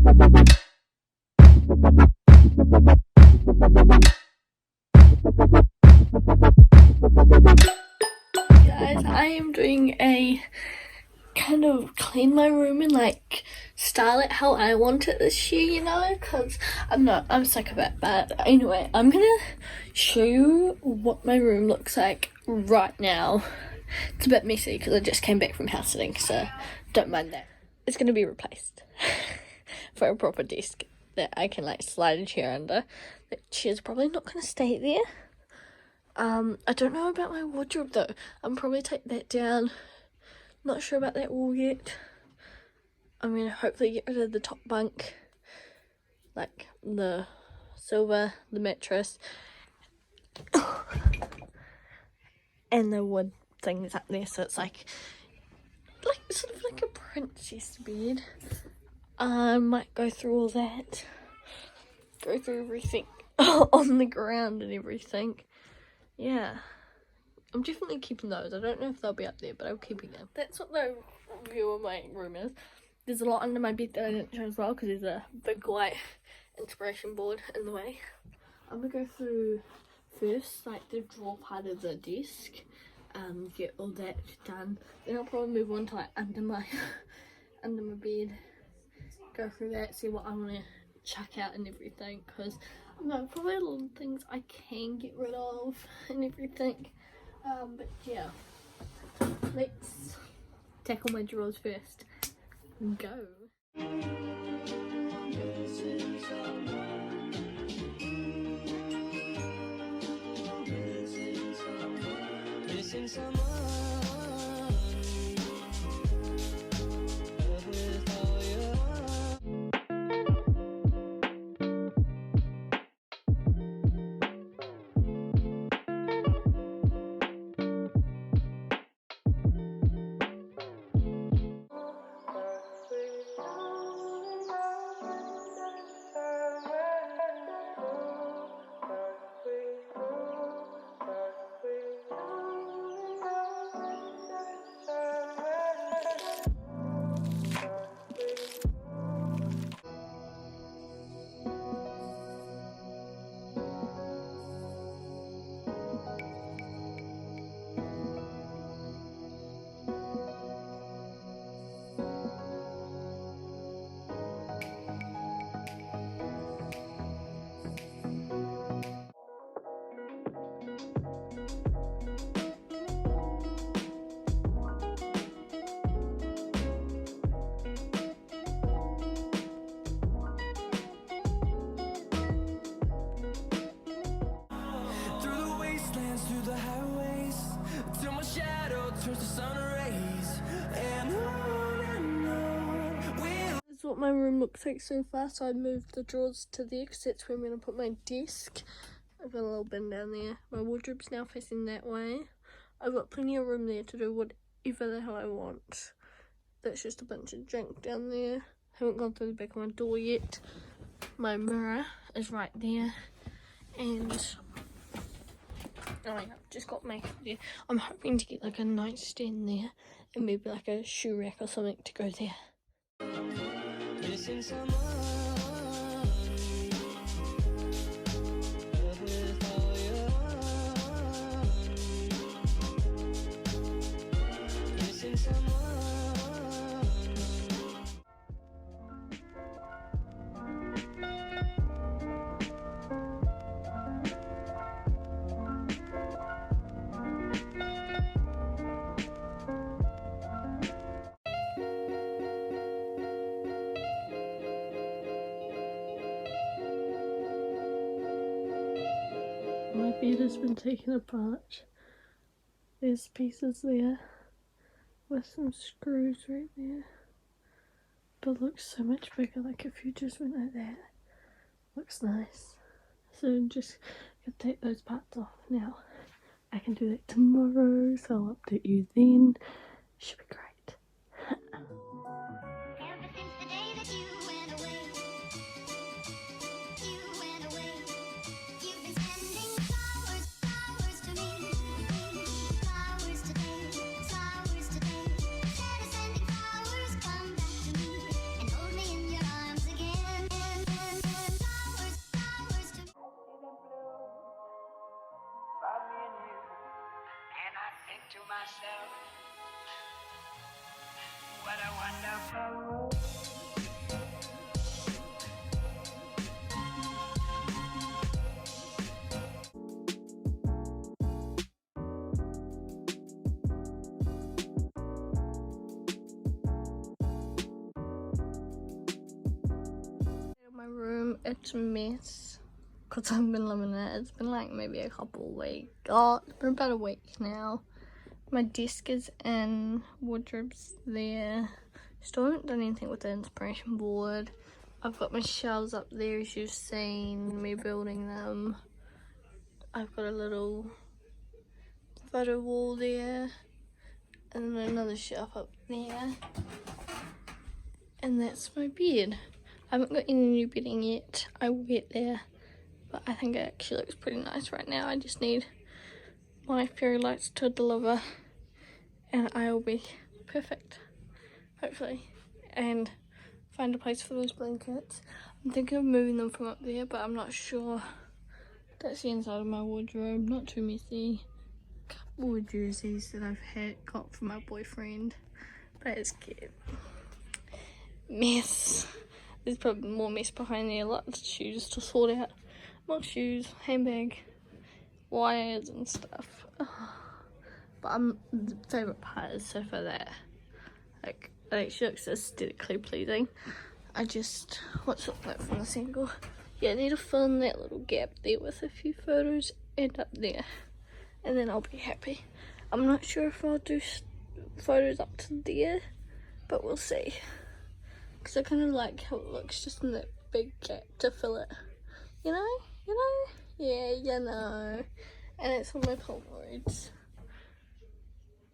Guys, I am doing a kind of clean my room and like style it how I want it this year, you know, because I'm sick of it. But anyway, I'm gonna show you what my room looks like right now. It's a bit messy because I just came back from house sitting, so don't mind that. It's gonna be replaced for a proper desk that I can like slide a chair under. The chair's probably not gonna stay there. I don't know about my wardrobe though. I'm probably take that down. Not sure about that wall yet. I'm gonna hopefully get rid of the top bunk, like the silver, the mattress, and the wood things up there. So it's like sort of like a princess bed. I might go through all that, go through everything on the ground and everything. Yeah, I'm definitely keeping those. I don't know if they'll be up there, but I'm keeping them. That's what the view of my room is. There's a lot under my bed that I didn't show as well because there's a big white inspiration board in the way. I'm gonna go through first, like the drawer part of the desk, get all that done. Then I'll probably move on to like under my bed, go through that, see what I want to chuck out and everything, because no, probably a lot of things I can get rid of and everything. But yeah, let's tackle my drawers first. Go. This is what my room looks like so far. So I moved the drawers to there because that's where I'm going to put my desk. I've got a little bin down there. My wardrobe's now facing that way. I've got plenty of room there to do whatever the hell I want. That's just a bunch of junk down there. Haven't gone through the back of my door yet. My mirror is right there. And oh yeah, just got makeup there. I'm hoping to get like a nightstand there and maybe like a shoe rack or something to go there. My bed has been taken apart. There's pieces there with some screws right there. But it looks so much bigger, like if you just went like that. Looks nice. So I'm just gonna take those parts off now. I can do that tomorrow, so I'll update you then. Should be great. Again. to myself, what a wonderful world. My room, it's a mess because I've been living in it. It's been like maybe a couple of weeks. Oh, it's been about a week now. My desk is in, wardrobe's there. Still haven't done anything with the inspiration board. I've got my shelves up there as you've seen me building them. I've got a little photo wall there and then another shelf up there. And that's my bed. I haven't got any new bedding yet. I will get there, but I think it actually looks pretty nice right now. I just need my fairy lights to deliver and I will be perfect, hopefully, and find a place for those blankets. I'm thinking of moving them from up there, but I'm not sure. That's the inside of my wardrobe, not too messy. A couple of jerseys that I've got from my boyfriend, but it's cute. Mess. There's probably more mess behind there, lots of shoes to sort out. More shoes, handbag, wires and stuff. But the favourite part is so far that, like, it actually looks aesthetically pleasing. What's it like from this angle? Yeah, I need to fill in that little gap there with a few photos and up there. And then I'll be happy. I'm not sure if I'll do photos up to there, but we'll see. Because I kind of like how it looks just in that big gap to fill it. You know? Yeah, you know. And it's on my Polaroids.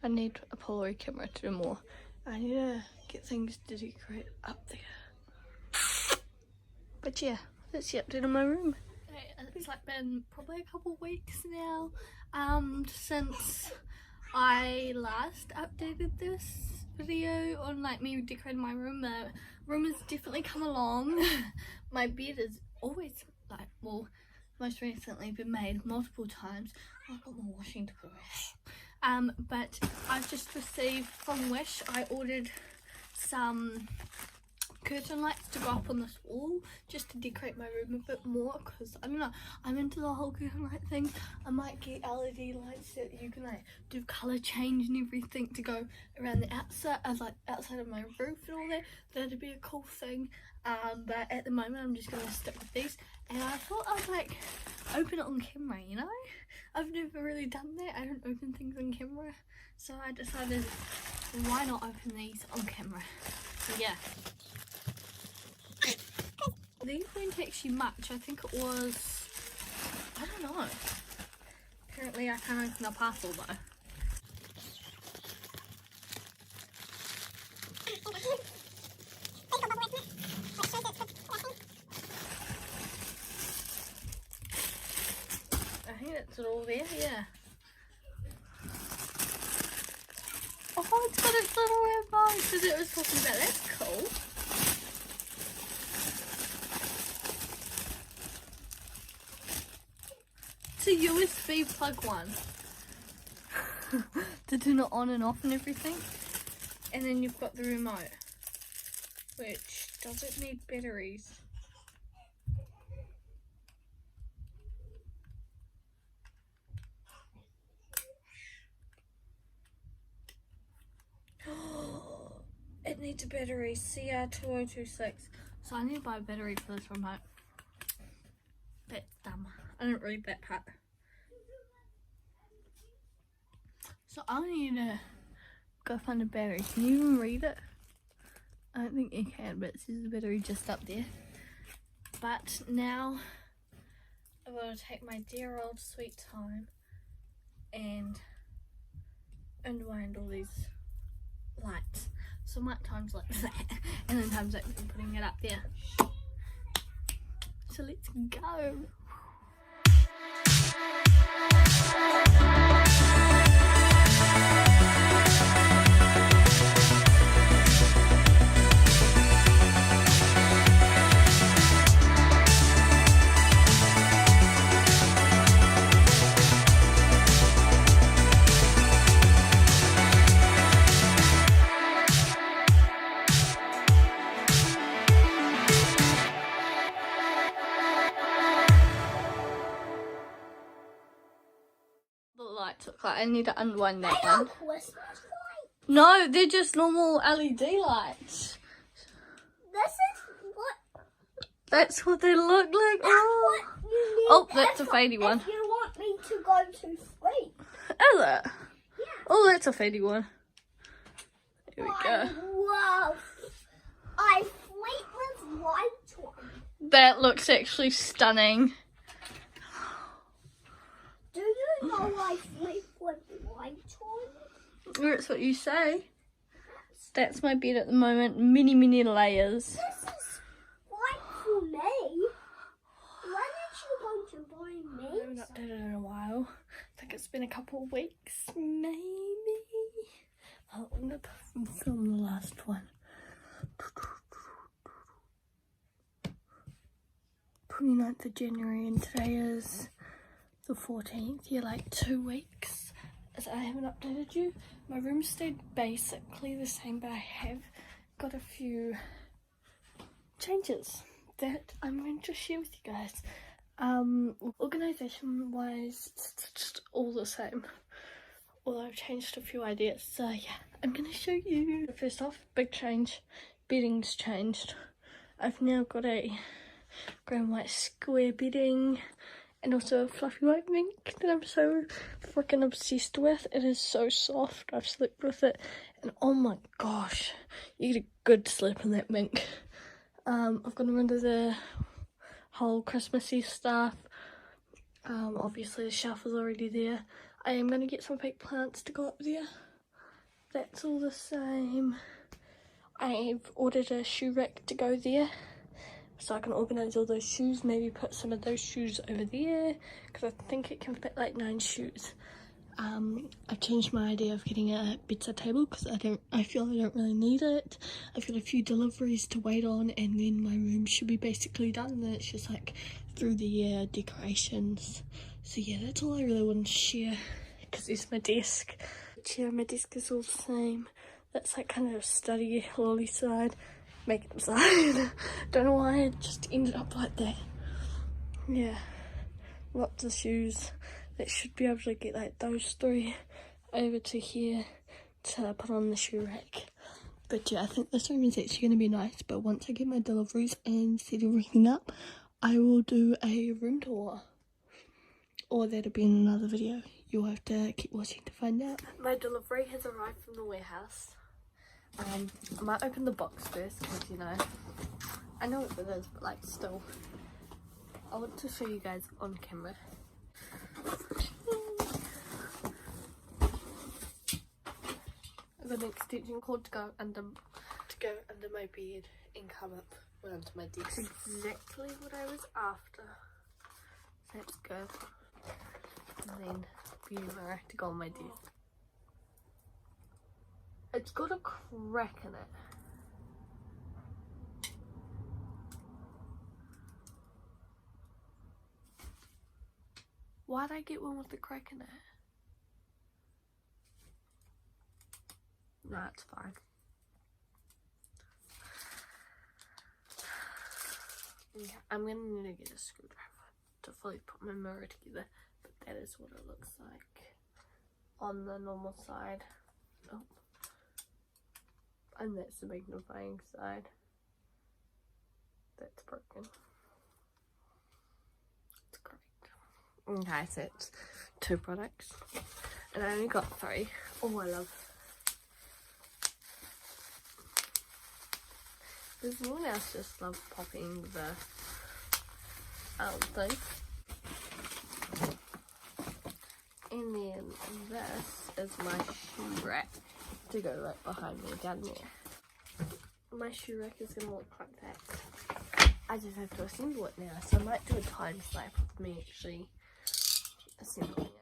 I need a Polaroid camera to do more. I need to get things to decorate up there. But yeah, that's the update on my room. It's like been probably a couple of weeks now since I last updated this video on like me decorating my room. The room has definitely come along. My bed is always like, well, most recently been made multiple times. I've got more washing to put away. But I've just received from Wish, I ordered some curtain lights to go up on this wall just to decorate my room a bit more, because I don't know, I'm into the whole curtain light thing. I might get LED lights that you can like do colour change and everything to go around the outside, outside of my roof and all that. That'd be a cool thing. But at the moment I'm just gonna stick with these, and I thought I'd like open it on camera, you know? I've never really done that. I don't open things on camera, so I decided why not open these on camera. So yeah. These weren't actually much. I think it was, I don't know. Apparently I can't open a parcel though. I think that's it all there, yeah. Oh, it's got its little red box that it was talking about. That's cool. It's a USB plug one to turn it on and off and everything. And then you've got the remote, which doesn't need batteries. It needs a battery, CR2026. So I need to buy a battery for this remote. That's dumb. I didn't read that part. So I need to go find a battery. Can you even read it? I don't think you can, but it says the battery just up there. But now I'm going to take my dear old sweet time and unwind all these lights. So my time's like that, and then time's like putting it up there. So let's go. I need to unwind that They are one. Christmas lights. No, they're just normal LED lights. This is what. That's what they look like. Oh, What you need oh, that's a if- fadey one. If you want me to go to sleep. Is it? Yeah. Oh, that's a fadey one. Here we go. Wow. I sleep with lights on. That looks actually stunning. Do you know I sleep with lights on? That's what you say. That's my bed at the moment. Many, many layers. This is right for me. When is you going to buy me? I haven't updated in a while. I think it's been a couple of weeks, maybe. Oh, I'm gonna film the last one. 29th of January, and today is the 14th. Yeah, like 2 weeks. As I haven't updated you. My room stayed basically the same, but I have got a few changes that I'm going to share with you guys. Organisation wise, it's just all the same, although I've changed a few ideas, so yeah, I'm gonna show you. First off, big change, bedding's changed. I've now got a grey and white square bedding and also a fluffy white mink that I'm so freaking obsessed with. It is so soft. I've slept with it and oh my gosh, you get a good sleep in that mink. I've got rid of the whole Christmassy stuff. Obviously the shelf is already there. I am going to get some fake plants to go up there. That's all the same. I've ordered a shoe rack to go there, so I can organise all those shoes, maybe put some of those shoes over there, because I think it can fit like 9 shoes. I've changed my idea of getting a bedside table because I feel I don't really need it. I've got a few deliveries to wait on and then my room should be basically done, and then it's just like through the year decorations. So yeah, that's all I really want to share, because there's my desk. The chair and my desk is all the same. That's like kind of study lolly side, makeup side. Don't know why it just ended up like that. Yeah, lots of shoes. That should be able to get like those 3 over to here to put on the shoe rack. But yeah, I think this room is actually going to be nice, but once I get my deliveries and set everything up, I will do a room tour. Or that'll be in another video. You'll have to keep watching to find out. My delivery has arrived from the warehouse. I might open the box first because, you know, I know what it is, but like still, I want to show you guys on camera. I've got an extension cord to go under my bed and come up onto my desk. Exactly what I was after. So let's go. And then beauty mirror to go on my desk. It's got a crack in it. Why'd I get one with the crack in it? Nah, it's fine. Yeah, I'm gonna need to get a screwdriver to fully put my mirror together, but that is what it looks like on the normal side. Oh. And that's the magnifying side. That's broken. It's great. Okay, so it's 2 products. And I only got 3. Oh, I love. Does anyone else just love popping the thing? And then this is my shoe rack to go right behind me down there. My shoe rack is going to look like that. I just have to assemble it now, so I might do a time lapse of me actually assembling it.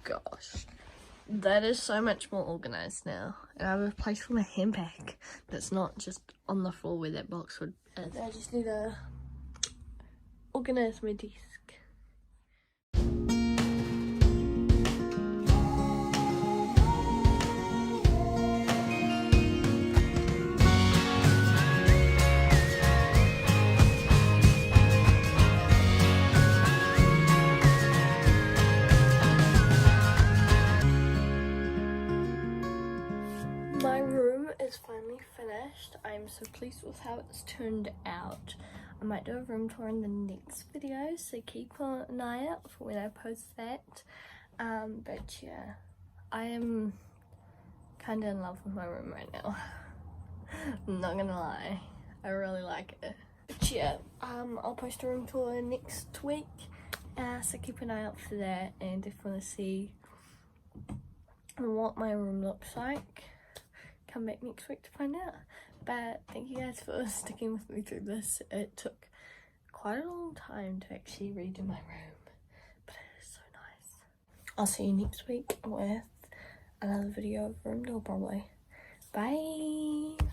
gosh. That is so much more organised now. And I have a place for my handbag that's not just on the floor where that box would is. I just need to organise my desk. My room is finally finished. I'm so pleased with how it's turned out. I might do a room tour in the next video, so keep an eye out for when I post that. But yeah, I am kind of in love with my room right now. I'm not gonna lie, I really like it. But yeah, I'll post a room tour next week, so keep an eye out for that. And if you want to see what my room looks like, come back next week to find out. But thank you guys for sticking with me through this. It took quite a long time to actually redo my room, but it is so nice. I'll see you next week with another video of room tour probably. Bye.